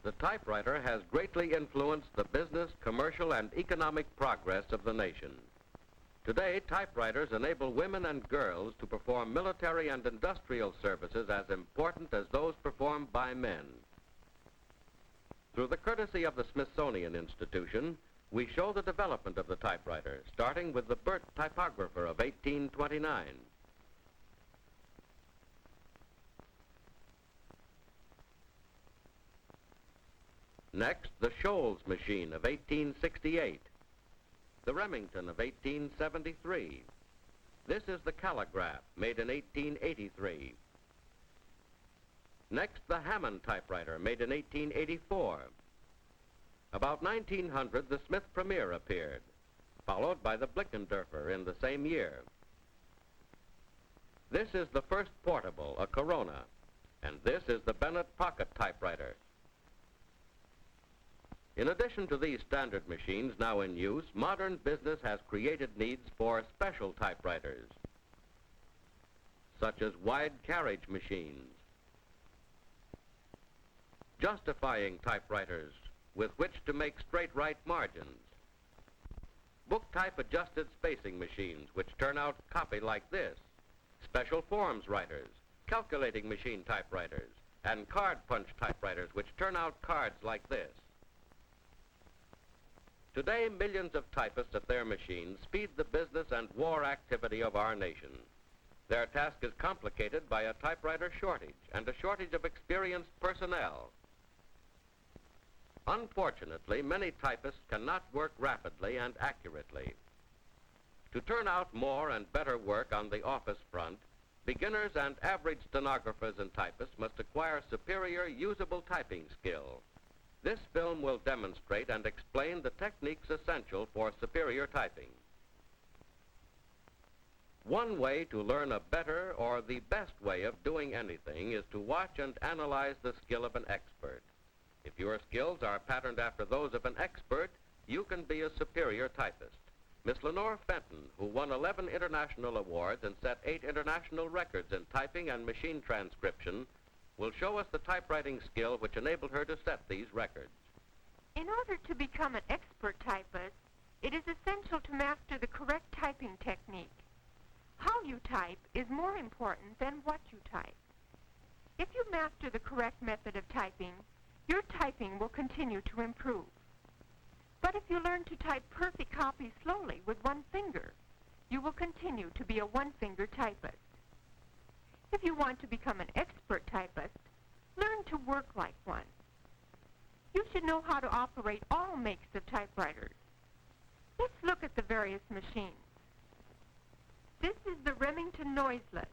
The typewriter has greatly influenced the business, commercial, and economic progress of the nation. Today, typewriters enable women and girls to perform military and industrial services as important as those performed by men. Through the courtesy of the Smithsonian Institution, we show the development of the typewriter, starting with the Bert typographer of 1829. Next, the Shoals machine of 1868, the Remington of 1873. This is the Calligraph, made in 1883. Next, the Hammond typewriter, made in 1884. About 1900, the Smith Premier appeared, followed by the Blickendorfer in the same year. This is the first portable, a Corona, and this is the Bennett pocket typewriter. In addition to these standard machines now in use, modern business has created needs for special typewriters, such as wide carriage machines, justifying typewriters with which to make straight right margins, book type adjusted spacing machines which turn out copy like this, special forms writers, calculating machine typewriters, and card punch typewriters which turn out cards like this. Today, millions of typists at their machines speed the business and war activity of our nation. Their task is complicated by a typewriter shortage and a shortage of experienced personnel. Unfortunately, many typists cannot work rapidly and accurately. To turn out more and better work on the office front, beginners and average stenographers and typists must acquire superior usable typing skill. This film will demonstrate and explain the techniques essential for superior typing. One way to learn a better or the best way of doing anything is to watch and analyze the skill of an expert. If your skills are patterned after those of an expert, you can be a superior typist. Miss Lenor Fenton, who won 11 international awards and set 8 international records in typing and machine transcription, will show us the typewriting skill which enabled her to set these records. In order to become an expert typist, it is essential to master the correct typing technique. How you type is more important than what you type. If you master the correct method of typing, your typing will continue to improve. But if you learn to type perfect copies slowly with one finger, you will continue to be a one-finger typist. If you want to become an expert typist, learn to work like one. You should know how to operate all makes of typewriters. Let's look at the various machines. This is the Remington Noiseless.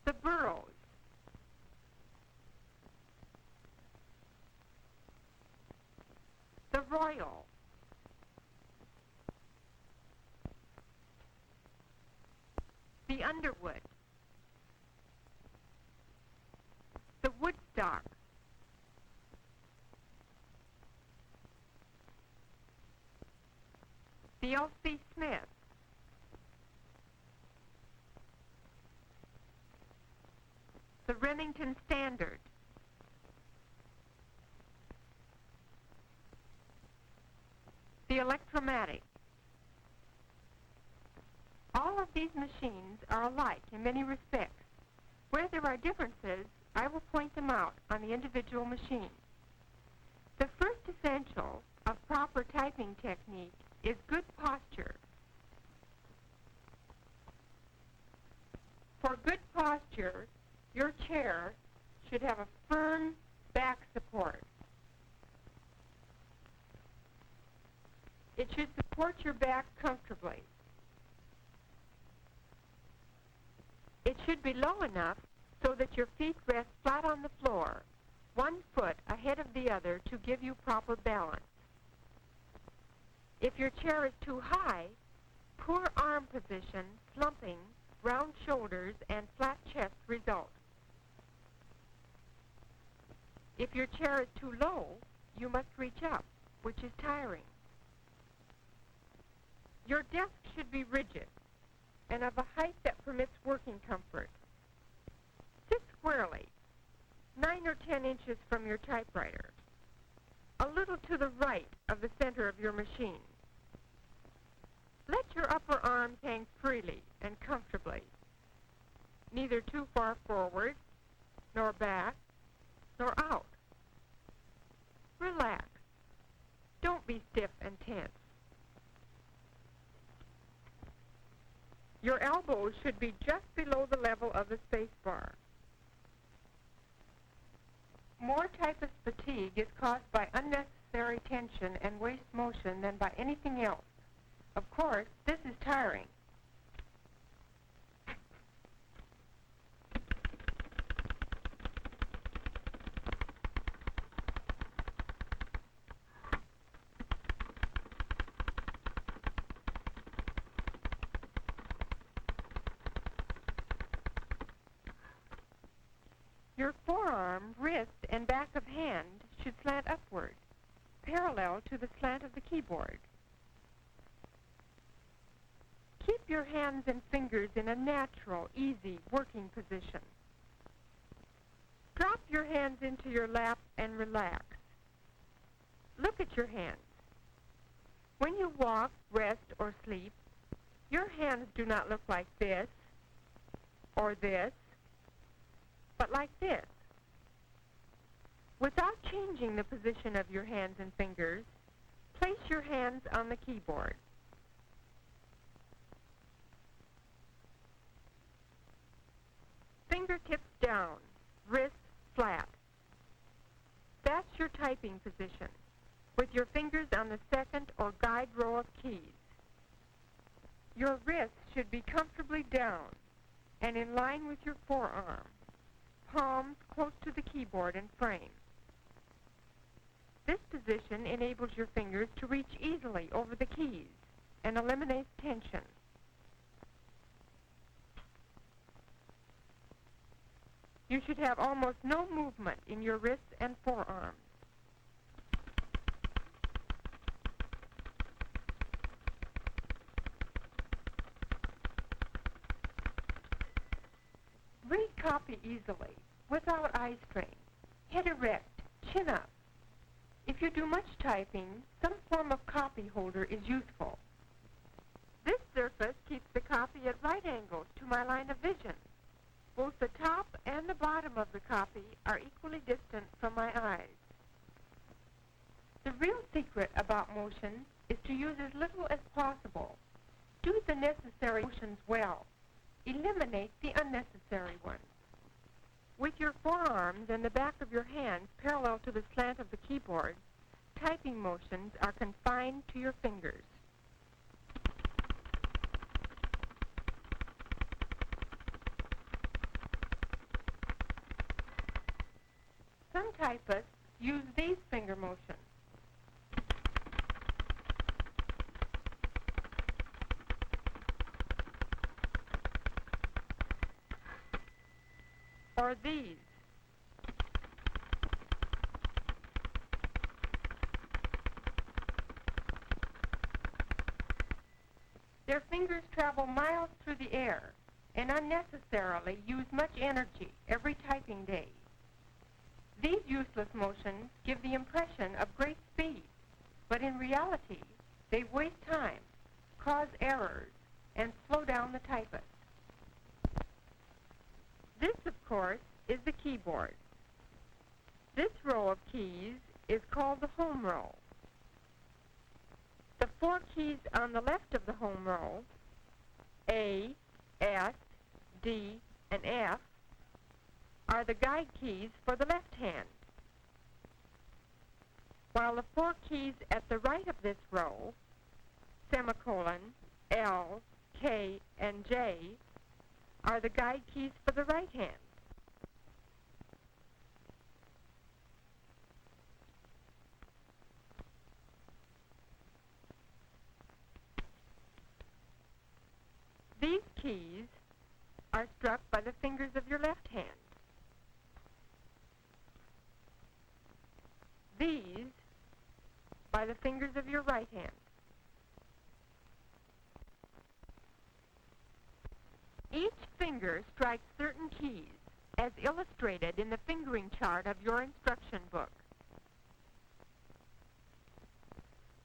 The Burroughs. The Royal. The Underwood. The Woodstock. The L.C. Smith. The Remington Standard. The Electromatic. All of these machines are alike in many respects. Where there are differences, I will point them out on the individual machine. The first essential of proper typing technique is good posture. For good posture, your chair should have a firm back support. It should support your back comfortably. It should be low enough so that your feet rest flat on the floor, 1 foot ahead of the other to give you proper balance. If your chair is too high, poor arm position, slumping, round shoulders, and flat chest result. If your chair is too low, you must reach up, which is tiring. Your desk should be rigid and of a height that permits working comfort. squarely, 9 or 10 inches from your typewriter, a little to the right of the center of your machine. Let your upper arms hang freely and comfortably, neither too far forward, nor back, nor out. Relax. Don't be stiff and tense. Your elbows should be just below the level of the space bar. More typist fatigue is caused by unnecessary tension and waste motion than by anything else. Of course, this is tiring. Your forearm, wrist, and back of hand should slant upward, parallel to the slant of the keyboard. Keep your hands and fingers in a natural, easy working position. Drop your hands into your lap and relax. Look at your hands. When you walk, rest, or sleep, your hands do not look like this or this, but like this. Without changing the position of your hands and fingers, place your hands on the keyboard. Fingertips down, wrists flat. That's your typing position, with your fingers on the second or guide row of keys. Your wrists should be comfortably down and in line with your forearm, palms close to the keyboard and frame. This position enables your fingers to reach easily over the keys and eliminates tension. You should have almost no movement in your wrists and forearms. Read copy easily, without eye strain. Head erect, chin up. If you do much typing, some form of copy holder is useful. This surface keeps the copy at right angles to my line of vision. Both the top and the bottom of the copy are equally distant from my eyes. The real secret about motion is to use as little as possible. Do the necessary motions well. Eliminate the unnecessary ones. With your forearms and the back of your hands parallel to the slant of the keyboard, typing motions are confined to your fingers. Some typists use these finger motions. Or these. Their fingers travel miles through the air and unnecessarily use much energy every typing day. These useless motions give the impression of great speed, but in reality, they waste time, cause errors, and slow down the typist. This, of course, is the keyboard. This row of keys is called the home row. The 4 keys on the left of the home row, A, S, D, and F, are the guide keys for the left hand, while the 4 keys at the right of this row, semicolon, L, K, and J, are the guide keys for the right hand. These keys are struck by the fingers of your left hand. These by the fingers of your right hand. Each finger strikes certain keys, as illustrated in the fingering chart of your instruction book.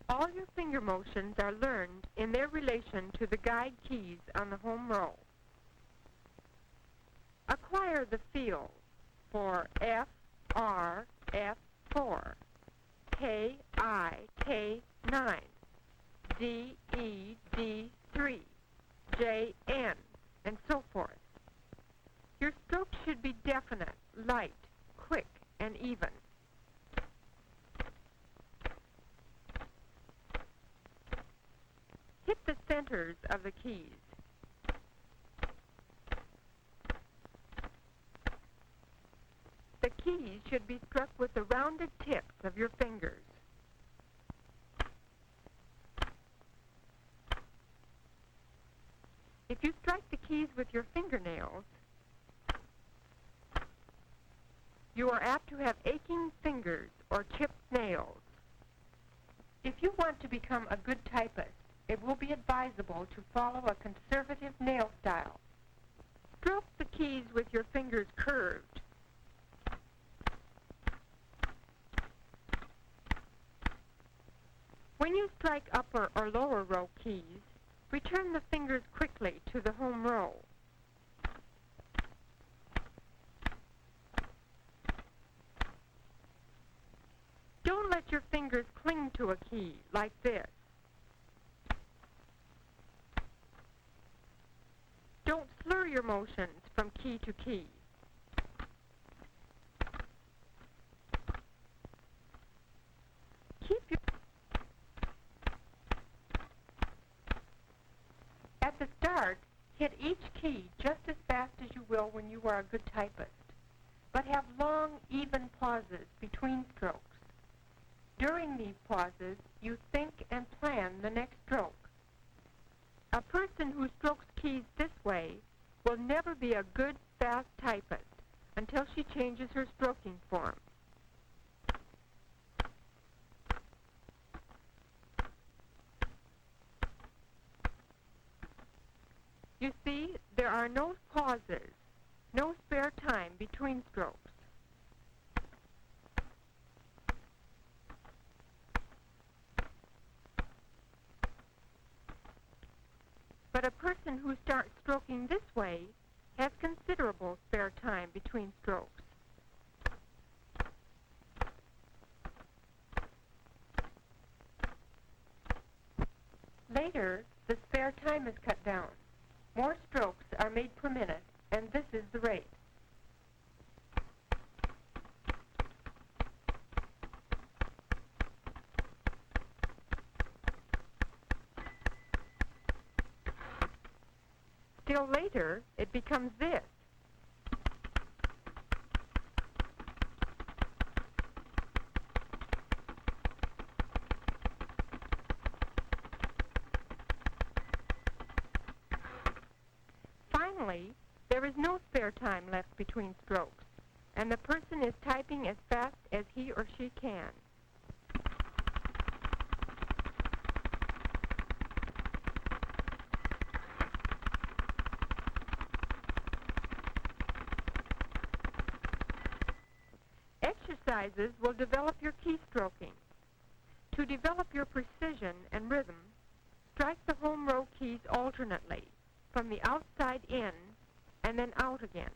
All your finger motions are learned in their relation to the guide keys on the home row. Acquire the feel for F, R, F4, K, I, K9, D, E, D3, J, N, and so forth. Your strokes should be definite, light, quick, and even. Hit the centers of the keys. The keys should be struck with the rounded tips of your fingers. If you strike the keys with your fingernails, you are apt to have aching fingers or chipped nails. If you want to become a good typist, it will be advisable to follow a conservative nail style. Stroke the keys with your fingers curved. When you strike upper or lower row keys, return the fingers quickly to the home row. Don't let your fingers cling to a key like this. Don't slur your motions from key to key. At the start, hit each key just as fast as you will when you are a good typist, but have long, even pauses between strokes. During these pauses, you think and plan the next stroke. A person who strokes keys this way will never be a good, fast typist until she changes her stroking form. You see, there are no pauses, no spare time between strokes. But a person who starts stroking this way has considerable spare time between strokes. Later, the spare time is cut down. More strokes are made per minute, and this is the rate. Still later, it becomes this. Finally, there is no spare time left between strokes, and the person is typing as fast as he or she can. Exercises will develop your keystroking. To develop your precision and rhythm, strike the home row keys alternately, from the outside in and then out again.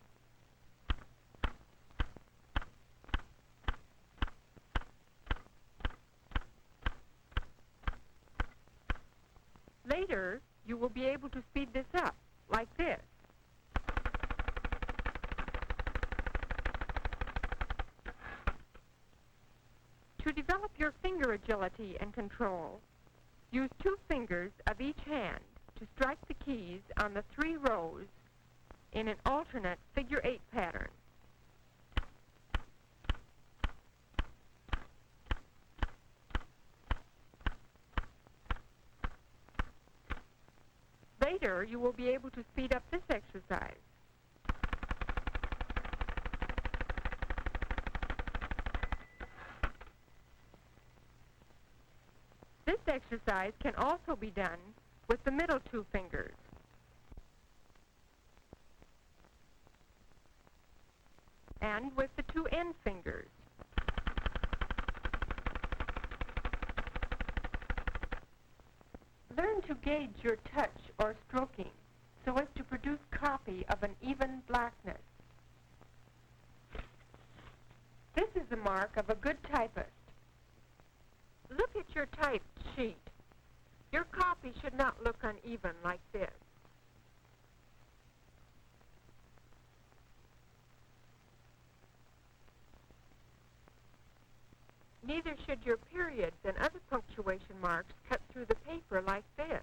Later, you will be able to speed this up, like this. To develop your finger agility and control, use 2 fingers of each hand to strike the keys on the 3 rows in an alternate figure 8 pattern. Later, you will be able to speed up this exercise. This exercise can also be done with the middle 2 fingers. and with the two end fingers. Learn to gauge your touch or stroking so as to produce copy of an even blackness. This is the mark of a good typist. Look at your typed sheet. Your copy should not look uneven like this. Neither should your periods and other punctuation marks cut through the paper like this.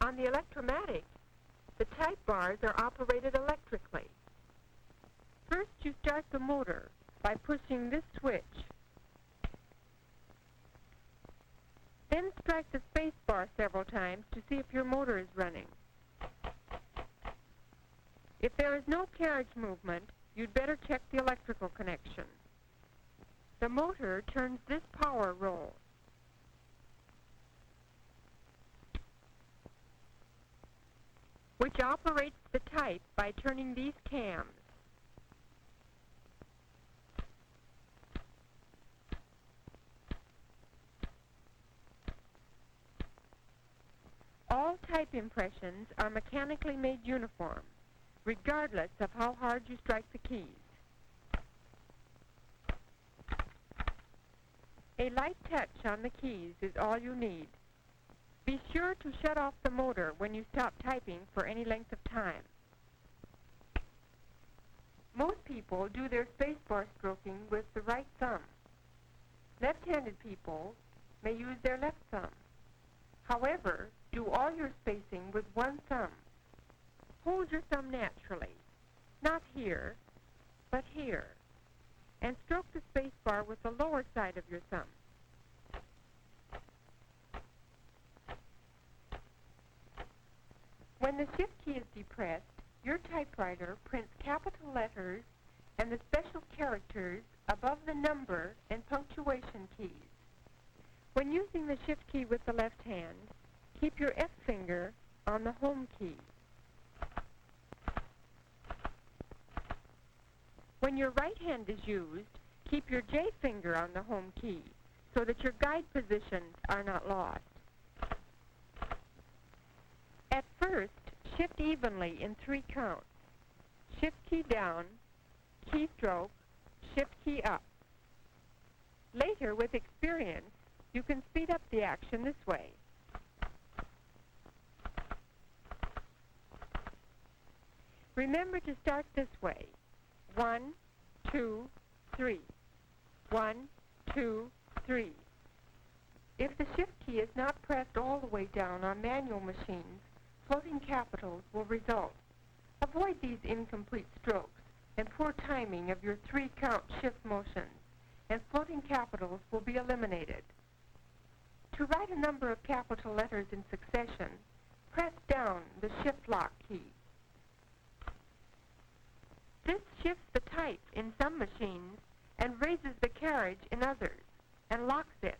On the electromatic, the type bars are operated electrically. First, you start the motor by pushing this switch. Then strike the space bar several times to see if your motor is running. If there is no carriage movement, you'd better check the electrical connection. The motor turns this power roll. Which operates the type by turning these cams. All type impressions are mechanically made uniform, regardless of how hard you strike the keys. A light touch on the keys is all you need. Be sure to shut off the motor when you stop typing for any length of time. Most people do their spacebar stroking with the right thumb. Left-handed people may use their left thumb. However, do all your spacing with one thumb. Hold your thumb naturally, not here, but here, and stroke the spacebar with the lower side of your thumb. When the shift key is depressed, your typewriter prints capital letters and the special characters above the number and punctuation keys. When using the shift key with the left hand, keep your F finger on the home key. When your right hand is used, keep your J finger on the home key so that your guide positions are not lost. At first, shift evenly in 3 counts. Shift key down, keystroke, shift key up. Later, with experience, you can speed up the action this way. Remember to start this way. 1, 2, 3. 1, 2, 3. If the shift key is not pressed all the way down on manual machines, floating capitals will result. Avoid these incomplete strokes and poor timing of your 3-count shift motions, and floating capitals will be eliminated. To write a number of capital letters in succession, press down the shift lock key. This shifts the type in some machines and raises the carriage in others, and locks it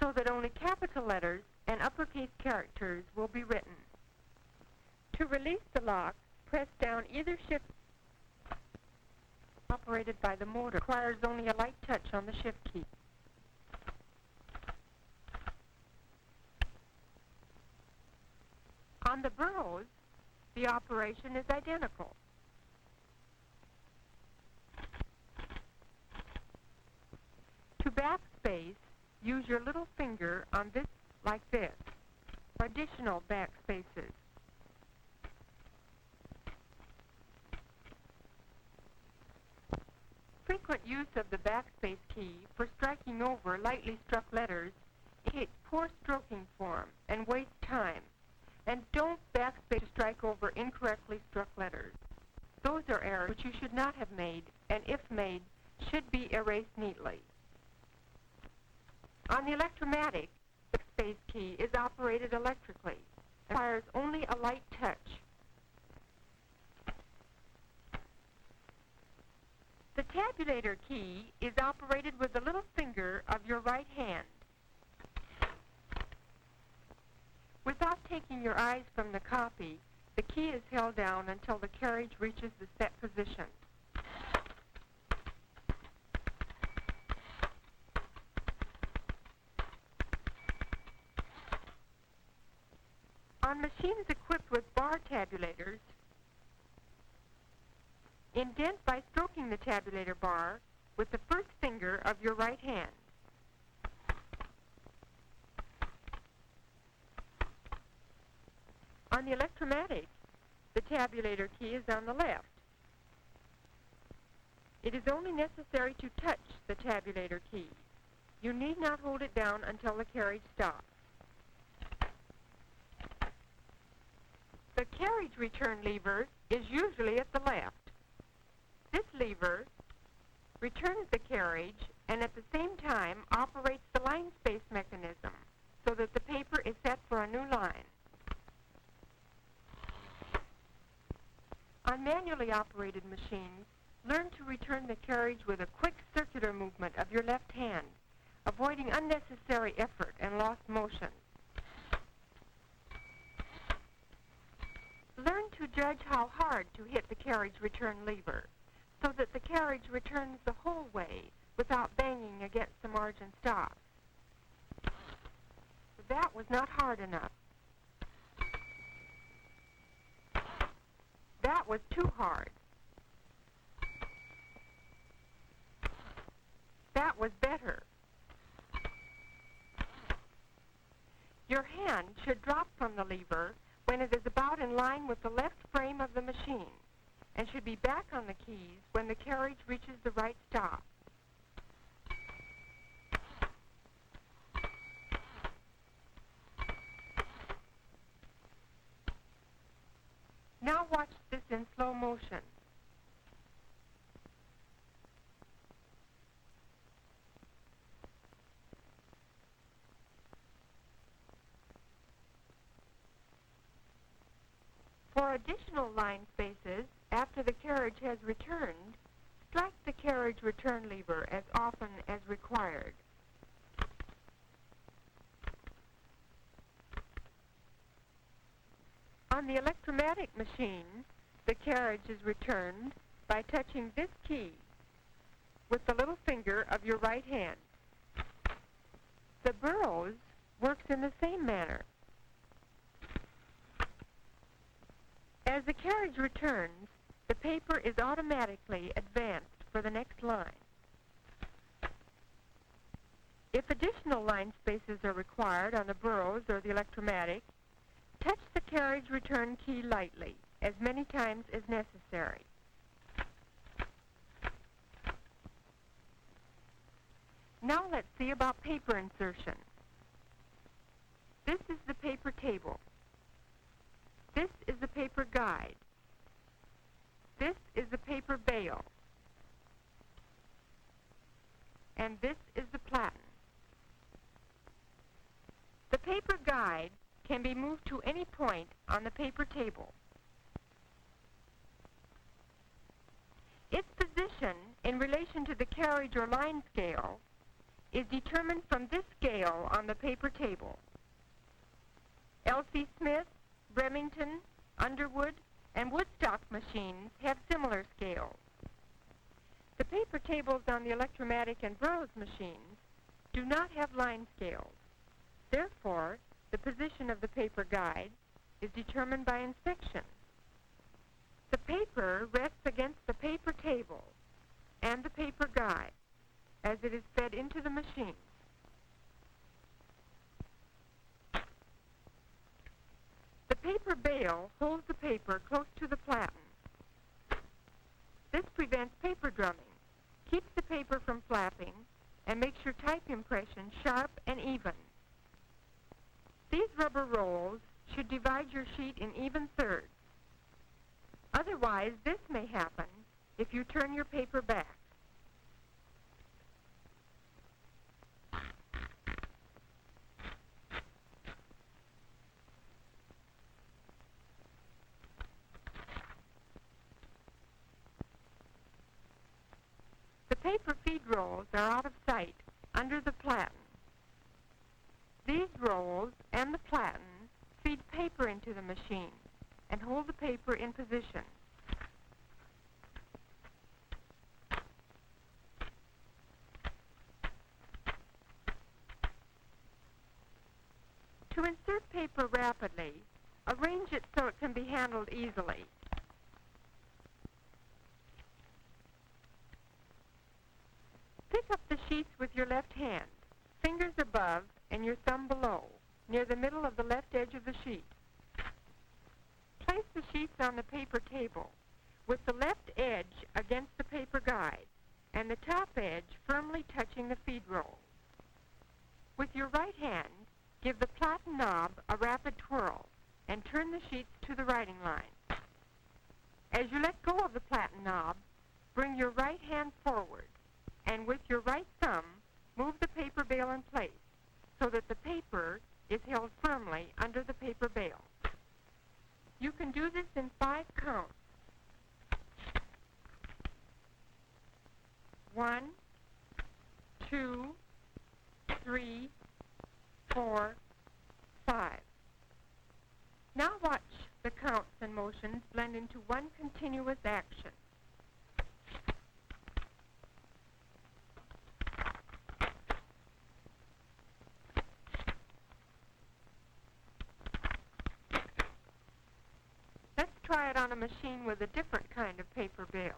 so that only capital letters and uppercase characters will be written. To release the lock, press down either shift. Operated by the motor requires only a light touch on the shift key. On the burros, the operation is identical. To backspace, use your little finger on this like this, for additional backspaces. Frequent use of the backspace key for striking over lightly struck letters indicates poor stroking form and wastes time. And don't backspace to strike over incorrectly struck letters. Those are errors which you should not have made, and if made, should be erased neatly. On the electromatic, the backspace key is operated electrically and requires only a light touch. The tabulator key is operated with the little finger of your right hand. Without taking your eyes from the copy, the key is held down until the carriage reaches the set position. On machines equipped with bar tabulators, indent by stroking the tabulator bar with the first finger of your right hand. On the electromatic, the tabulator key is on the left. It is only necessary to touch the tabulator key. You need not hold it down until the carriage stops. The carriage return lever is usually at the left. This lever returns the carriage and at the same time operates the line space mechanism so that the paper is set for a new line. On manually operated machines, learn to return the carriage with a quick circular movement of your left hand, avoiding unnecessary effort and lost motion. Learn to judge how hard to hit the carriage return lever so that the carriage returns the whole way without banging against the margin stop. That was not hard enough. That was too hard. That was better. Your hand should drop from the lever when it is about in line with the left frame of the machine and should be back on the keys when the carriage reaches the right stop. Now watch this in slow motion. For additional line spaces, after the carriage has returned, strike the carriage return lever as often as required. On the electromatic machine, the carriage is returned by touching this key with the little finger of your right hand. The burrows works in the same manner. As the carriage returns, the paper is automatically advanced for the next line. If additional line spaces are required on the burrows or the electromatic, touch the carriage return key lightly, as many times as necessary. Now let's see about paper insertion. This is the paper table. This is the paper guide. This is the paper bale. And this is the platen. The paper guide can be moved to any point on the paper table. Its position in relation to the carriage or line scale is determined from this scale on the paper table. L.C. Smith, Remington, Underwood, and Woodstock machines have similar scales. The paper tables on the electromatic and Burroughs machines do not have line scales. Therefore, the position of the paper guide is determined by inspection. The paper rests against the paper table and the paper guide as it is fed into the machine. The paper bale holds the paper close to the platen. This prevents paper drumming, keeps the paper from flapping, and makes your type impression sharp and even. These rubber rolls should divide your sheet in even thirds. Otherwise, this may happen if you turn your paper back. The paper feed rolls are out of sight under the platen. These rolls and the platen feed paper into the machine and hold the paper in position. To insert paper rapidly, arrange it so it can be handled easily. Pick up the sheets with your left hand, fingers above and your thumb below, near the middle of the left edge of the sheet. Place the sheets on the paper table, with the left edge against the paper guide, and the top edge firmly touching the feed roll. With your right hand, give the platen knob a rapid twirl, and turn the sheets to the writing line. As you let go of the platen knob, bring your right hand forward, and with your right thumb, move the paper bale in place so that the paper is held firmly under the paper bale. You can do this in 5 counts. 1, 2, 3, 4, 5. Now watch the counts and motions blend into one continuous action. Let's try it on a machine with a different kind of paper bale.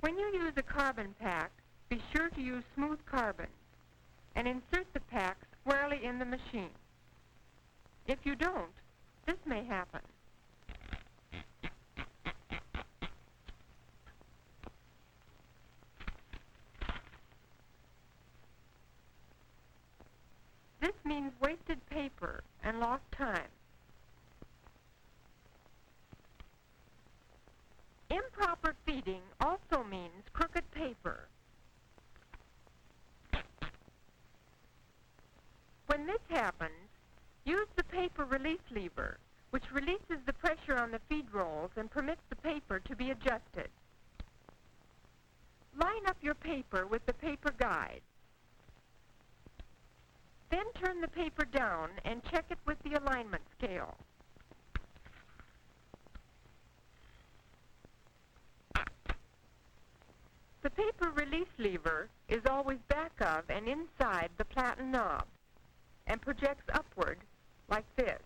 When you use a carbon pack, be sure to use smooth carbon and insert the pack squarely in the machine. If you don't, this may happen. This means wasted paper and lost time. Improper feeding also means crooked paper. When this happens, use the paper release lever, which releases the pressure on the feed rolls and permits the paper to be adjusted. Line up your paper with the paper guide. Then turn the paper down and check it with the alignment scale. The paper release lever is always back of and inside the platen knob and projects upward like this.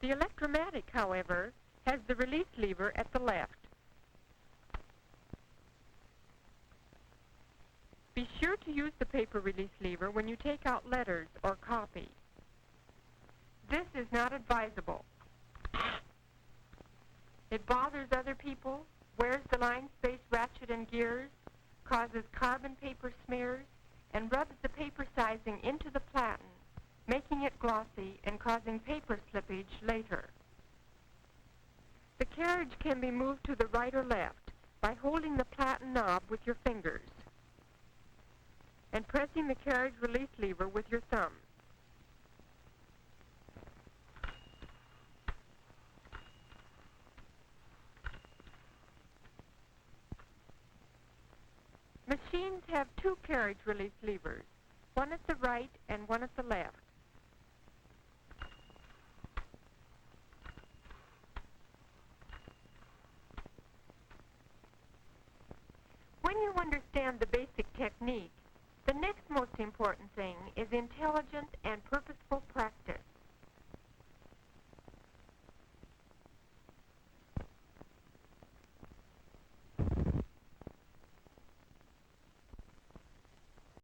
The electromatic, however, has the release lever at the left. Be sure to use the paper release lever when you take out letters or copy. This is not advisable. It bothers other people, wears the line space ratchet and gears, causes carbon paper smears, and rubs the paper sizing into the platen, making it glossy and causing paper slippage later. The carriage can be moved to the right or left by holding the platen knob with your fingers and pressing the carriage release lever with your thumb. Machines have 2 carriage release levers, one at the right and one at the left. When you understand the basic technique, the next most important thing is intelligent and purposeful practice.